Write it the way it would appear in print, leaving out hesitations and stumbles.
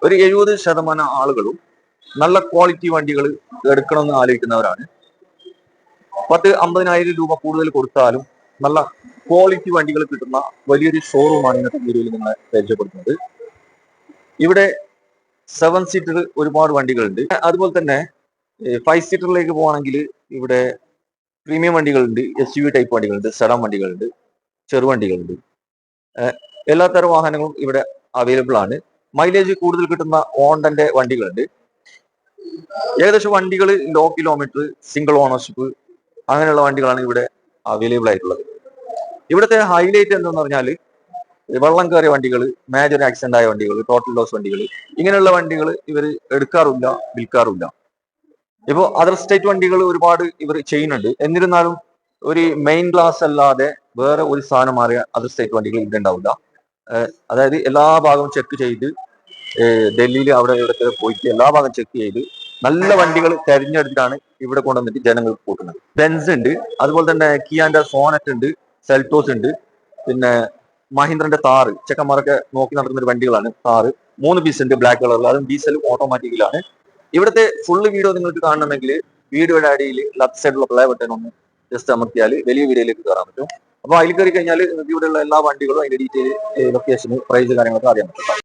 ഒരു 70% ആളുകളും നല്ല ക്വാളിറ്റി വണ്ടികൾ എടുക്കണമെന്ന് ആലോചിക്കുന്നവരാണ്. 10-50,000 രൂപ കൂടുതൽ കൊടുത്താലും നല്ല ക്വാളിറ്റി വണ്ടികൾ കിട്ടുന്ന വലിയൊരു ഷോറൂമാണ് ഇന്നത്തെ വീഡിയോയിൽ നിങ്ങളെ പരിചയപ്പെടുത്തുന്നത്. ഇവിടെ 7 സീറ്റർ ഒരുപാട് വണ്ടികളുണ്ട്. അതുപോലെ തന്നെ 5 സീറ്ററിലേക്ക് പോവാണെങ്കിൽ ഇവിടെ പ്രീമിയം വണ്ടികളുണ്ട്, SUV ടൈപ്പ് വണ്ടികളുണ്ട്, സെഡാൻ വണ്ടികളുണ്ട്, ചെറുവണ്ടികളുണ്ട്. എല്ലാത്തരം വാഹനങ്ങളും ഇവിടെ അവൈലബിൾ ആണ്. മൈലേജ് കൂടുതൽ കിട്ടുന്ന ഹോണ്ടന്റെ വണ്ടികളുണ്ട്. ഏകദേശം വണ്ടികൾ ലോ കിലോമീറ്റർ, സിംഗിൾ ഓണർഷിപ്പ് അങ്ങനെയുള്ള വണ്ടികളാണ് ഇവിടെ അവൈലബിൾ ആയിട്ടുള്ളത്. ഇവിടുത്തെ ഹൈലൈറ്റ് എന്തെന്ന് പറഞ്ഞാൽ വെള്ളം കയറിയ വണ്ടികൾ, മേജർ ആക്സിഡന്റ് ആയ വണ്ടികൾ, ടോട്ടൽ ലോസ് വണ്ടികൾ, ഇങ്ങനെയുള്ള വണ്ടികൾ ഇവർ എടുക്കാറില്ല, വിൽക്കാറില്ല. ഇപ്പോൾ അതർ സ്റ്റേറ്റ് വണ്ടികൾ ഒരുപാട് ഇവർ ചെയ്യുന്നുണ്ട്. എന്നിരുന്നാലും ഒരു മെയിൻ ക്ലാസ് അല്ലാതെ വേറെ ഒരു സാധനം മാറിയ അതർ സ്റ്റേറ്റ് വണ്ടികൾ ഇവിടെ ഉണ്ടാവില്ല. അതായത് എല്ലാ ഭാഗവും ചെക്ക് ചെയ്ത് ഡൽഹിയിൽ അവിടെ ഇവിടെ പോയിട്ട് എല്ലാ ഭാഗം ചെക്ക് ചെയ്ത് നല്ല വണ്ടികൾ തെരഞ്ഞെടുത്തിട്ടാണ് ഇവിടെ കൊണ്ടുവന്നിട്ട് ജനങ്ങൾക്ക് കൂട്ടുന്നത്. ബെൻസ് ഉണ്ട്, അതുപോലെ തന്നെ കിയാന്റെ സോനറ്റ് ഉണ്ട്, സെൽറ്റോസ് ഉണ്ട്, പിന്നെ മഹീന്ദ്രന്റെ താറ്, ചെക്കന്മാരൊക്കെ നോക്കി നടക്കുന്ന ഒരു വണ്ടികളാണ് താറ്. 3 പീസ് ഉണ്ട് ബ്ലാക്ക് കളറിൽ, അതും ഡീസലും ഓട്ടോമാറ്റിക്കിലാണ്. ഇവിടുത്തെ ഫുള്ള് വീഡിയോ നിങ്ങൾക്ക് കാണണമെങ്കിൽ വീഡിയോയുടെ അടിയിൽ ലെഫ്റ്റ് സൈഡിലുള്ള പ്ലേ ബട്ടൺ ഒന്ന് ജസ്റ്റ് അമർത്തിയാൽ വലിയ വീഡിയോയിലേക്ക് കയറാൻ പറ്റും. അപ്പോൾ അതിൽ കയറി കഴിഞ്ഞാൽ നിങ്ങൾക്ക് ഇവിടെയുള്ള എല്ലാ വണ്ടികളും അതിന്റെ ഡീറ്റെയിൽ, ലൊക്കേഷൻ, പ്രൈസ് കാര്യങ്ങളൊക്കെ അറിയാൻ പറ്റും.